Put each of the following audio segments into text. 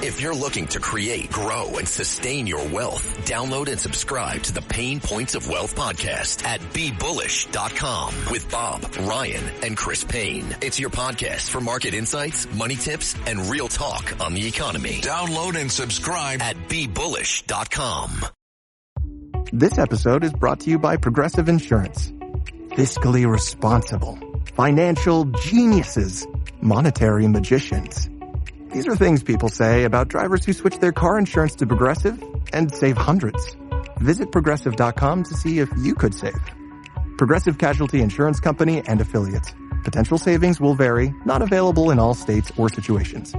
If you're looking to create, grow, and sustain your wealth, download and subscribe to the Pain Points of Wealth podcast at BeBullish.com with Bob, Ryan, and Chris Payne. It's your podcast for market insights, money tips, and real talk on the economy. Download and subscribe at BeBullish.com. This episode is brought to you by Progressive Insurance. Fiscally responsible, financial geniuses, monetary magicians. These are things people say about drivers who switch their car insurance to Progressive and save hundreds. Visit Progressive.com to see if you could save. Progressive Casualty Insurance Company and Affiliates. Potential savings will vary, not available in all states or situations.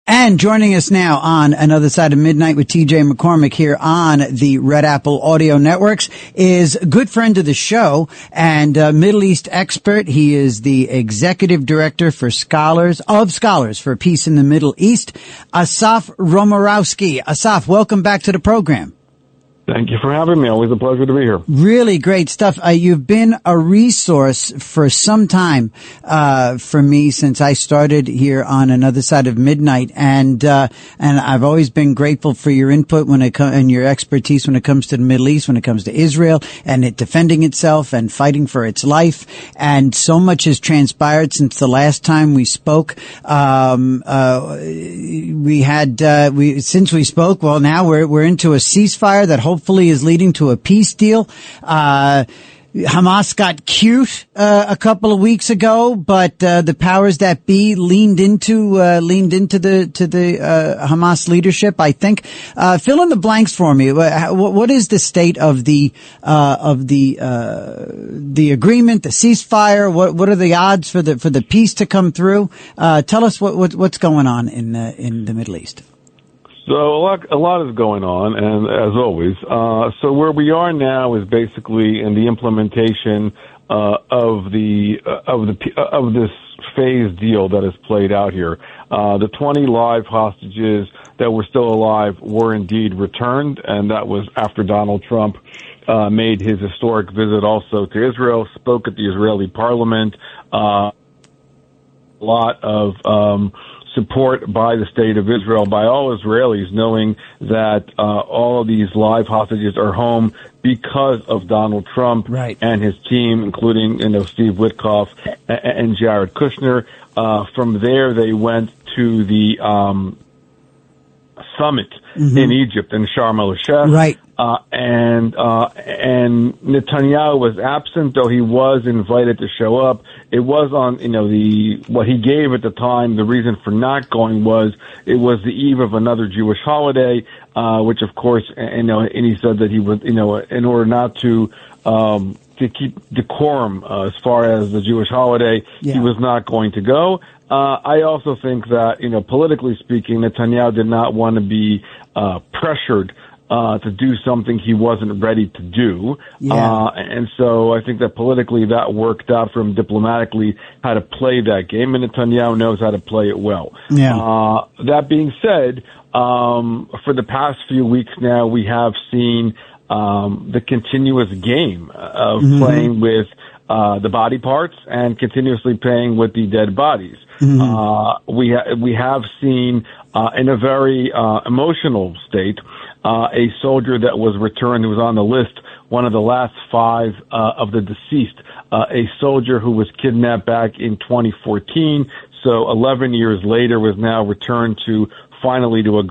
And joining us now on Another Side of Midnight with TJ McCormick here on the Red Apple Audio Networks is a good friend of the show and Middle East expert. He is the executive director for Scholars for Peace in the Middle East, Asaf Romirowsky. Asaf, welcome back to the program. Thank you for having me. Always a pleasure to be here. Really great stuff. You've been a resource for some time, for me since I started here on Another Side of Midnight. And I've always been grateful for your input and your expertise when it comes to the Middle East, when it comes to Israel and it defending itself and fighting for its life. And so much has transpired since the last time we spoke. Since we spoke, well, now we're into a ceasefire that hopefully is leading to a peace deal. Hamas got cute a couple of weeks ago, but the powers that be leaned into the Hamas leadership, I think. Fill in the blanks for me. What is the state of the agreement, the ceasefire? What are the odds for the peace to come through? Tell us what's going on in the Middle East. So a lot is going on, and as always, so where we are now is basically in the implementation of this phase deal that is played out here. The 20 live hostages that were still alive were indeed returned, and that was after Donald Trump made his historic visit also to Israel, spoke at the Israeli parliament. A lot of support by the state of Israel, by all Israelis, knowing that all of these live hostages are home because of Donald Trump and his team, including Steve Witkoff and Jared Kushner. From there, they went to the summit in Egypt in Sharm el-Sheikh. And Netanyahu was absent, though he was invited to show up. It was on, what he gave at the time, the reason for not going was it was the eve of another Jewish holiday, which of course, and he said that he would, in order not to keep decorum, as far as the Jewish holiday, he was not going to go. I also think that, politically speaking, Netanyahu did not want to be, pressured to do something he wasn't ready to do. And so I think that politically that worked out for him diplomatically how to play that game, and Netanyahu knows how to play it well. That being said, for the past few weeks now, we have seen the continuous game of playing with the body parts and continuously playing with the dead bodies. We have seen in a very emotional state a soldier that was returned, who was on the list, one of the last 5 of the deceased, a soldier who was kidnapped back in 2014, so 11 years later was now returned finally to a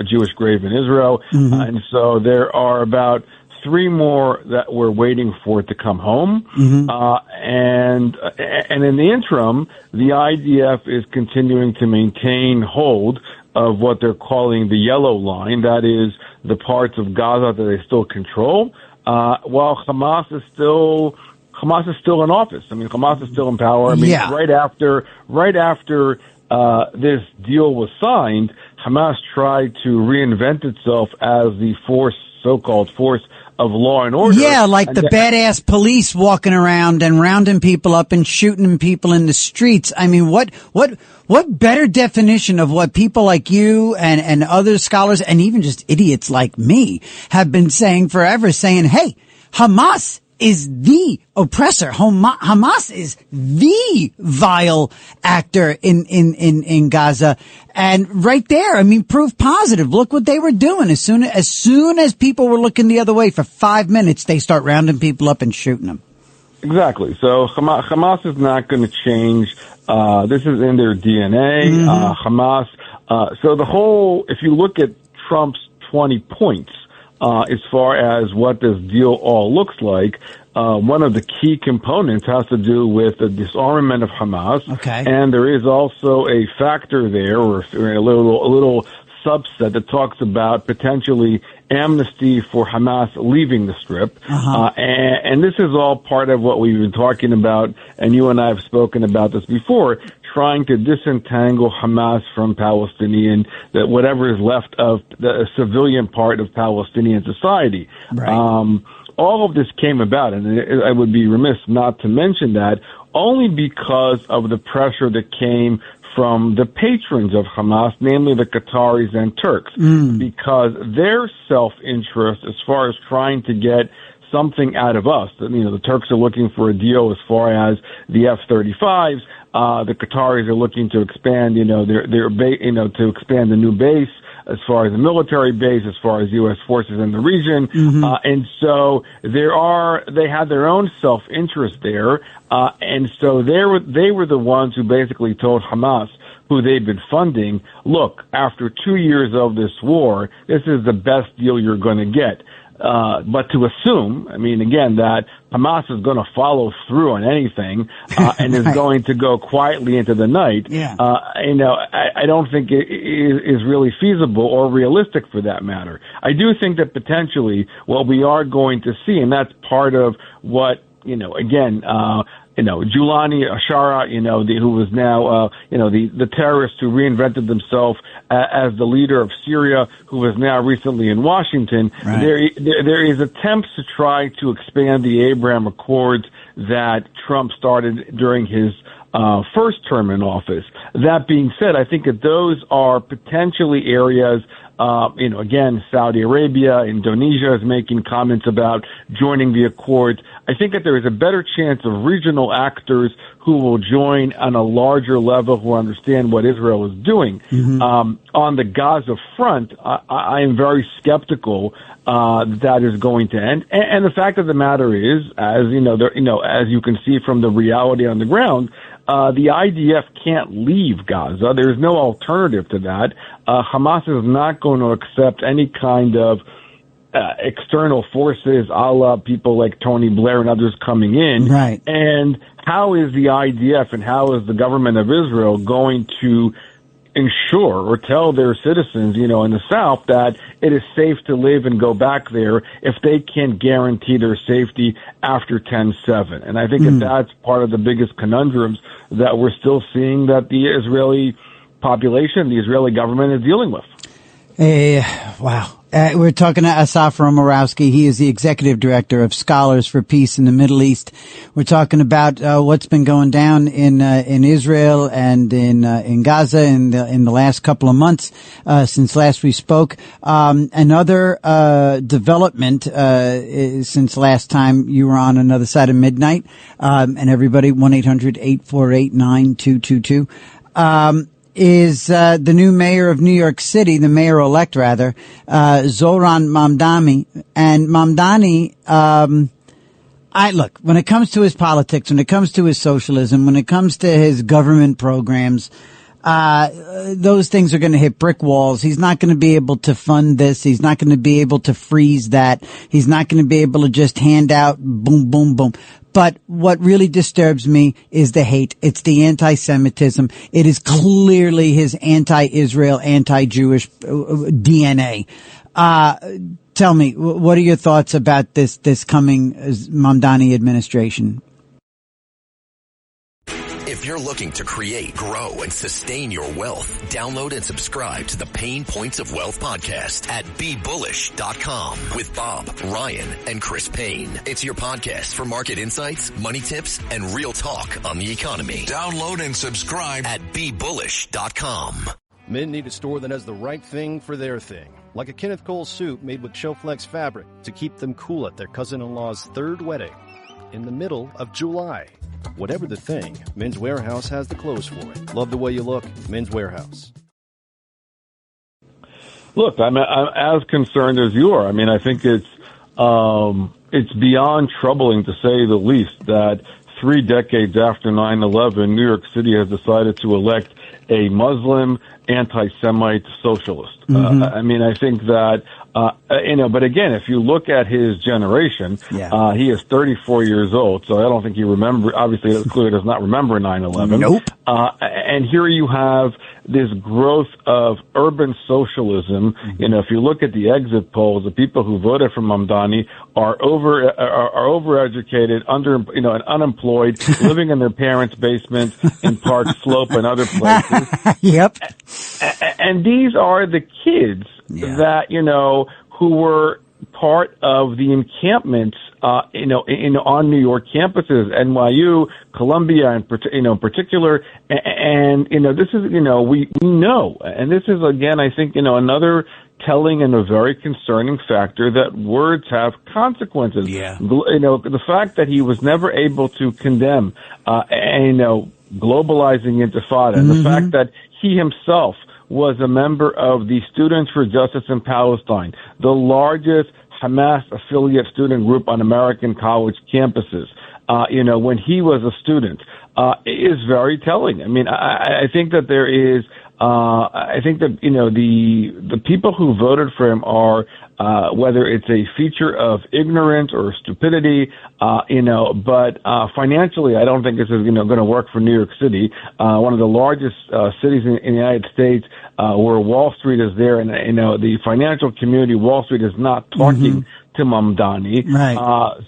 Jewish grave in Israel. And so there are about 3 more that we're waiting for to come home. And in the interim, the IDF is continuing to maintain hold of what they're calling the yellow line, that is the parts of Gaza that they still control, while Hamas is still in office. I mean, Hamas is still in power. I mean, right after this deal was signed, Hamas tried to reinvent itself as the so-called force of law and order. Yeah, like the badass police walking around and rounding people up and shooting people in the streets. I mean, what better definition of what people like you and other scholars and even just idiots like me have been saying forever, saying, hey, Hamas is the oppressor. Hamas is the vile actor in Gaza. And right there, I mean, proof positive. Look what they were doing. As soon as people were looking the other way for 5 minutes, they start rounding people up and shooting them. Exactly. So Hamas is not going to change. This is in their DNA. Hamas. So if you look at Trump's 20 points, as far as what this deal all looks like, one of the key components has to do with the disarmament of Hamas. Okay. And there is also a factor there, or a little subset that talks about potentially amnesty for Hamas leaving the Strip. And this is all part of what we've been talking about, and you and I have spoken about this before, trying to disentangle Hamas from Palestinian, that whatever is left of the civilian part of Palestinian society. Right. All of this came about, and I would be remiss not to mention that, only because of the pressure that came from the patrons of Hamas, namely the Qataris and Turks, because their self-interest as far as trying to get something out of us, the Turks are looking for a deal as far as the F-35s, the Qataris are looking to expand, to expand the new base, as far as the military base, as far as U.S. forces in the region. And so they had their own self-interest there. And so they were the ones who basically told Hamas, who they've been funding, look, after 2 years of this war, this is the best deal you're going to get. But to assume, again, that Hamas is going to follow through on anything, and is going to go quietly into the night, I don't think it is really feasible or realistic for that matter. I do think that potentially what we are going to see, and that's part of what, Julani Ashara, who was now, the terrorist who reinvented themselves as the leader of Syria, who is now recently in Washington. Right. There is attempts to try to expand the Abraham Accords that Trump started during his first term in office. That being said, I think that those are potentially areas. Again, Saudi Arabia, Indonesia is making comments about joining the Accords. I think that there is a better chance of regional actors who will join on a larger level, who understand what Israel is doing. On the Gaza front, I am very skeptical that is going to end. And the fact of the matter is, as as you can see from the reality on the ground, the IDF can't leave Gaza. There's no alternative to that. Hamas is not going to accept any kind of external forces, a la people like Tony Blair and others coming in. Right. And how is the IDF and how is the government of Israel going to ensure or tell their citizens, in the South, that it is safe to live and go back there if they can't guarantee their safety after 10/7? And I think that that's part of the biggest conundrums that we're still seeing that the Israeli population, the Israeli government is dealing with. Wow. We're talking to Asaf Romirowsky. He is the executive director of Scholars for Peace in the Middle East. We're talking about what's been going down in Israel and in Gaza in the last couple of months since last we spoke. Another development since last time you were on Another Side of Midnight, and everybody 1-800-848-9222. Is the new mayor of New York City, the mayor-elect rather, Zohran Mamdani. And Mamdani, look, when it comes to his politics, when it comes to his socialism, when it comes to his government programs, those things are going to hit brick walls. He's not going to be able to fund this. He's not going to be able to freeze that. He's not going to be able to just hand out boom, boom, boom. But what really disturbs me is the hate. It's the anti-Semitism. It is clearly his anti-Israel, anti-Jewish DNA. Tell me, what are your thoughts about this coming Mamdani administration? If you're looking to create, grow, and sustain your wealth, download and subscribe to the Pain Points of Wealth podcast at BeBullish.com with Bob, Ryan, and Chris Payne. It's your podcast for market insights, money tips, and real talk on the economy. Download and subscribe at BeBullish.com. Men need a store that has the right thing for their thing, like a Kenneth Cole suit made with Showflex fabric to keep them cool at their cousin-in-law's third wedding. in the middle of July. Whatever the thing, Men's Warehouse has the clothes for it. Love the way you look, Men's Warehouse. Look, I'm as concerned as you are. I mean, I think it's beyond troubling, to say the least, that 3 decades after 9/11, New York City has decided to elect a Muslim anti-Semite socialist. I mean, I think that, but again, if you look at his generation, he is 34 years old, so I don't think he obviously it clearly does not remember 9/11. Nope. And here you have this growth of urban socialism. If you look at the exit polls, the people who voted for Mamdani are overeducated, and unemployed, living in their parents' basements in Park Slope and other places. Yep. And these are the kids that, who were part of the encampments, on New York campuses, NYU, Columbia, in particular. And, this is, we know, and this is, again, I think, another telling and a very concerning factor that words have consequences. Yeah. The fact that he was never able to condemn, globalizing intifada, and the fact that he himself was a member of the Students for Justice in Palestine, the largest Hamas affiliate student group on American college campuses, when he was a student, is very telling. I mean, I think that there is, the people who voted for him are, whether it's a feature of ignorance or stupidity, but financially, I don't think this is, going to work for New York City, one of the largest cities in the United States, where Wall Street is there, and the financial community, Wall Street is not talking to Mamdani. Right.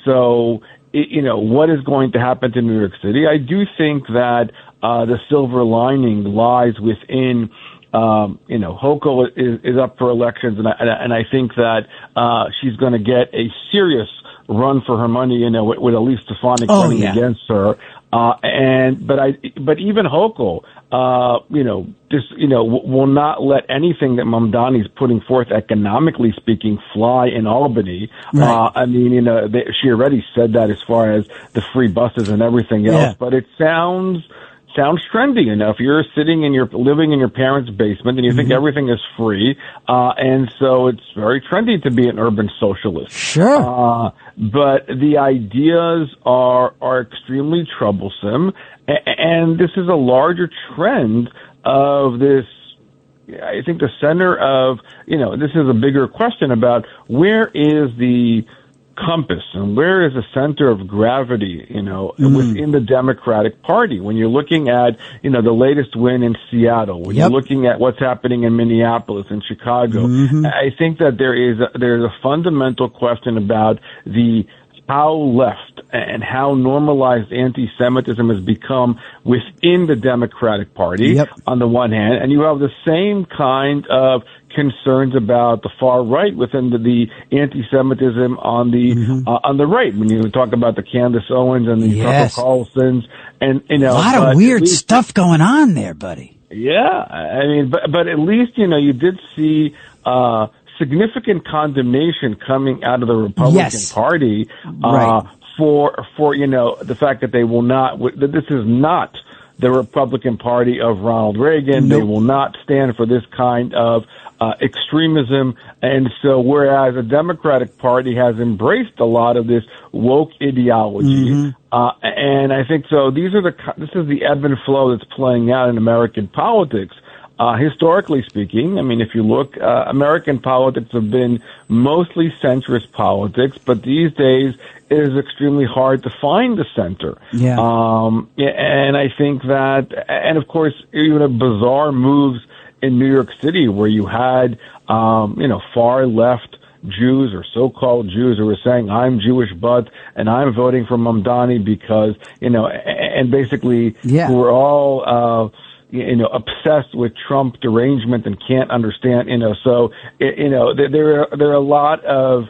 So, what is going to happen to New York City? I do think that the silver lining lies within. Hochul is up for elections, and I think that she's going to get a serious run for her money, with Elise Stefanik running against her. But even Hochul, will not let anything that Mamdani's putting forth, economically speaking, fly in Albany. Right. She already said that as far as the free buses and everything else, but it sounds trendy enough. You're living in your parents' basement and you think everything is free. And so it's very trendy to be an urban socialist. Sure. But the ideas are extremely troublesome. And this is a larger trend of this. I think the center of, this is a bigger question about where is the compass and where is the center of gravity, within the Democratic Party. When you're looking at, the latest win in Seattle, when you're looking at what's happening in Minneapolis and Chicago, I think that there's a fundamental question about how left and how normalized anti-Semitism has become within the Democratic Party on the one hand, and you have the same kind of concerns about the far right within the anti-Semitism on the right. When you talk about the Candace Owens and the Tucker Carlsons, and a lot of weird stuff going on there, buddy. Yeah, I mean, but at least you did see significant condemnation coming out of the Republican Party for the fact that they will not. That this is not the Republican Party of Ronald Reagan. Nope. They will not stand for this kind of extremism. And so whereas the Democratic Party has embraced a lot of this woke ideology, and I think so this is the ebb and flow that's playing out in American politics. Historically speaking, I mean, if you look, American politics have been mostly centrist politics, but these days it is extremely hard to find the center. Yeah. And I think that, and of course, even a bizarre moves in New York City where you had, far left Jews or so-called Jews who were saying, I'm Jewish, and I'm voting for Mamdani because, and basically who were all, obsessed with Trump derangement and can't understand, so, there are a lot of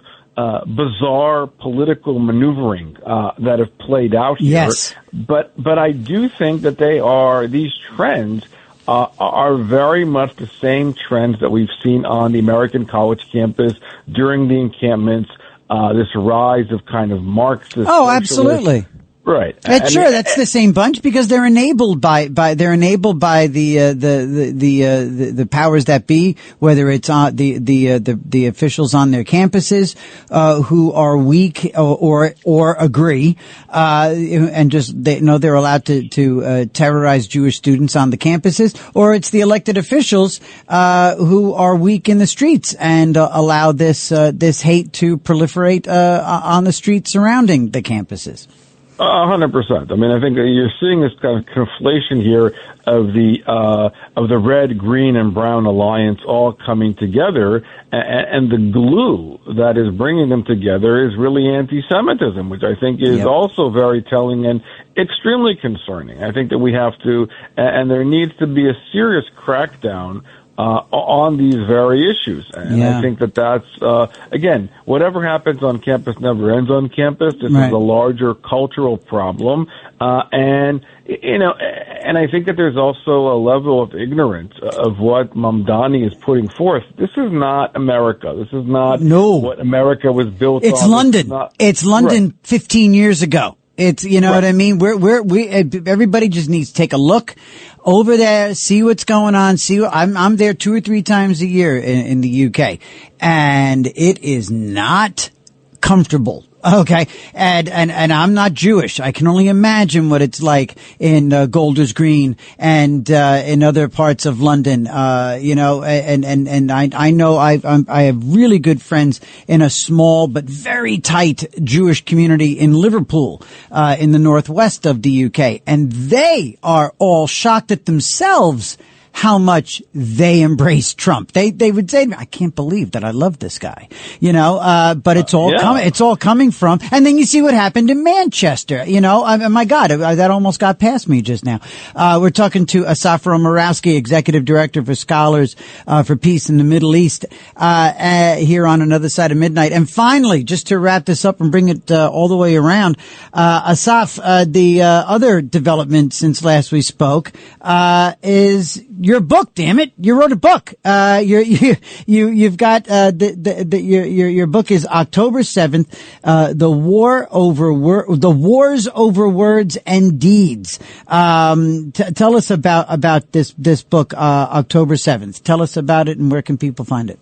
bizarre political maneuvering that have played out here. Yes. But I do think that these trends are very much the same trends that we've seen on the American college campus during the encampments, this rise of kind of Marxist. Oh, absolutely. Right. That's sure. That's the same bunch because they're enabled by the powers that be, whether it's the officials on their campuses, who are weak or agree, and just they're allowed to terrorize Jewish students on the campuses, or it's the elected officials, who are weak in the streets and allow this hate to proliferate, on the streets surrounding the campuses. 100%. I mean, I think that you're seeing this kind of conflation here of the red, green, and brown alliance all coming together, and the glue that is bringing them together is really anti-Semitism, which I think is also very telling and extremely concerning. I think that we have to, and there needs to be a serious crackdown on these very issues. And I think that's, again, whatever happens on campus never ends on campus. This is a larger cultural problem. And I think that there's also a level of ignorance of what Mamdani is putting forth. This is not America. This is not what America was built on. It's London. It's London 15 years ago. It's, you know what I mean? Everybody just needs to take a look over there, see what's going on. I'm there 2 or 3 times a year in the UK, and it is not comfortable. Okay. And I'm not Jewish. I can only imagine what it's like in Golders Green and in other parts of London. And I know I have really good friends in a small but very tight Jewish community in Liverpool, in the northwest of the UK. And they are all shocked at themselves how much they embrace Trump. They would say to me, I can't believe that I love this guy, but it's all coming from, and then you see what happened in Manchester, my God, that almost got past me just now. We're talking to Asaf Romirowsky, Executive Director for Scholars, for Peace in the Middle East, here on Another Side of Midnight. And finally, just to wrap this up and bring it, all the way around, Asaf, the other development since last we spoke, is your book, damn it. You wrote a book. You've got, your book is October 7th, The Wars Over Words and Deeds. Tell us about this book, October 7th. Tell us about it and where can people find it?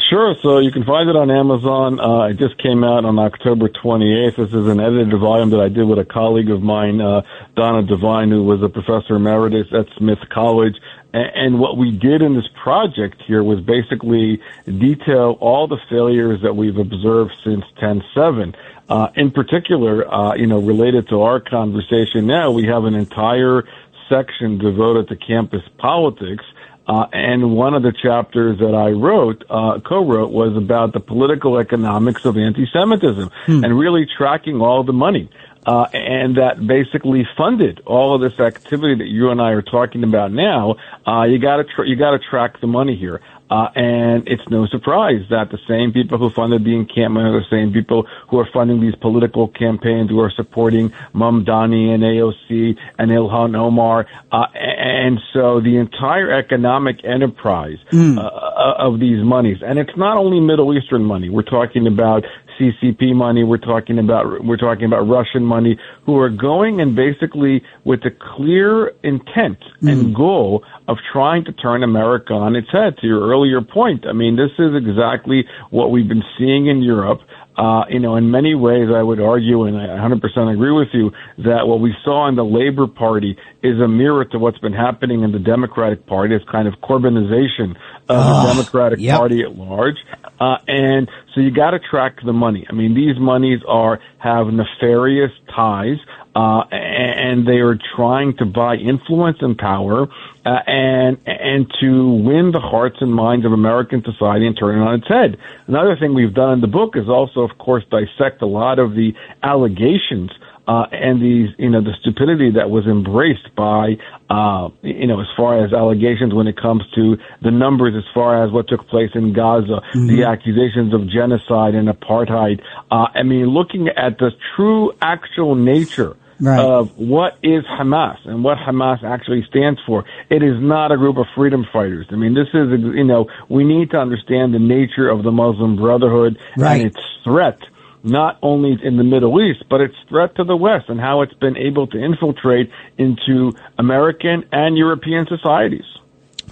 Sure. So you can find it on Amazon. It just came out on October 28th. This is an edited volume that I did with a colleague of mine, Donna Devine, who was a professor emeritus at Smith College. And what we did in this project here was basically detail all the failures that we've observed since 10/7. In particular, related to our conversation now, we have an entire section devoted to campus politics. And one of the chapters that I co-wrote, was about the political economics of anti-Semitism and really tracking all the money. And that basically funded all of this activity that you and I are talking about now. You gotta track the money here. And it's no surprise that the same people who funded the encampment are the same people who are funding these political campaigns, who are supporting Mamdani and AOC and Ilhan Omar. And so the entire economic enterprise of these monies, and it's not only Middle Eastern money. We're talking about CCP money. We're talking about Russian money, who are going and basically with a clear intent and goal of trying to turn America on its head. To your earlier point, I mean, this is exactly what we've been seeing in Europe. In many ways, I would argue, and I 100% agree with you, that what we saw in the Labor Party is a mirror to what's been happening in the Democratic Party. It's kind of Corbynization of the Democratic Party at large. And so you got to track the money. I mean, these monies have nefarious ties, and they are trying to buy influence and power, and to win the hearts and minds of American society and turn it on its head. Another thing we've done in the book is also, of course, dissect a lot of the allegations and these, the stupidity that was embraced by, as far as allegations when it comes to the numbers, as far as what took place in Gaza, the accusations of genocide and apartheid. Looking at the true actual nature of what is Hamas and what Hamas actually stands for. It is not a group of freedom fighters. I mean, this is, we need to understand the nature of the Muslim Brotherhood and its threat not only in the Middle East, but its threat to the West and how it's been able to infiltrate into American and European societies.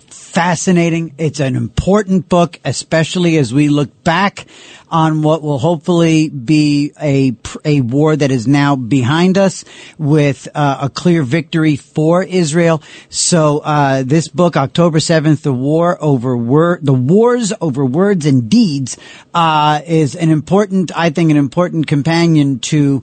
Fascinating. It's an important book, especially as we look back on what will hopefully be a war that is now behind us with a clear victory for Israel. So this book, October 7th, the wars over words and deeds, is an important companion to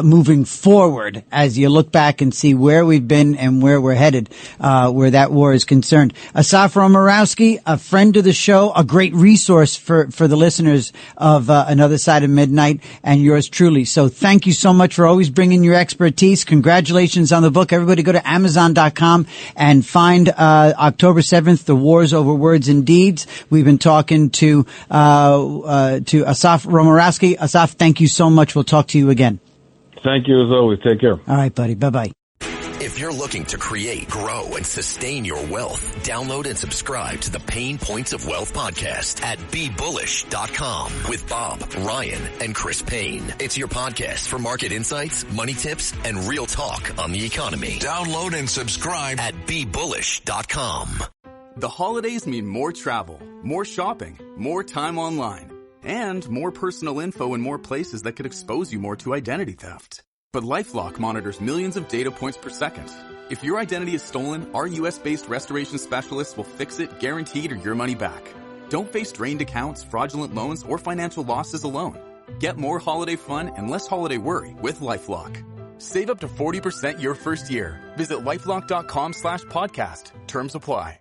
moving forward as you look back and see where we've been and where we're headed, where that war is concerned. Asaf Romirowsky, a friend of the show, a great resource for the listeners of Another Side of Midnight, and yours truly. So thank you so much for always bringing your expertise. Congratulations on the book. Everybody go to Amazon.com and find October 7th, The Wars Over Words and Deeds. We've been talking to Asaf Romirowsky. Asaf, thank you so much. We'll talk to you again. Thank you as always. Take care. All right, buddy. Bye-bye. If you're looking to create, grow, and sustain your wealth, download and subscribe to the Pain Points of Wealth podcast at BeBullish.com with Bob, Ryan, and Chris Payne. It's your podcast for market insights, money tips, and real talk on the economy. Download and subscribe at BeBullish.com. The holidays mean more travel, more shopping, more time online, and more personal info in more places that could expose you more to identity theft. But LifeLock monitors millions of data points per second. If your identity is stolen, our U.S.-based restoration specialists will fix it, guaranteed, or your money back. Don't face drained accounts, fraudulent loans, or financial losses alone. Get more holiday fun and less holiday worry with LifeLock. Save up to 40% your first year. Visit LifeLock.com/podcast. Terms apply.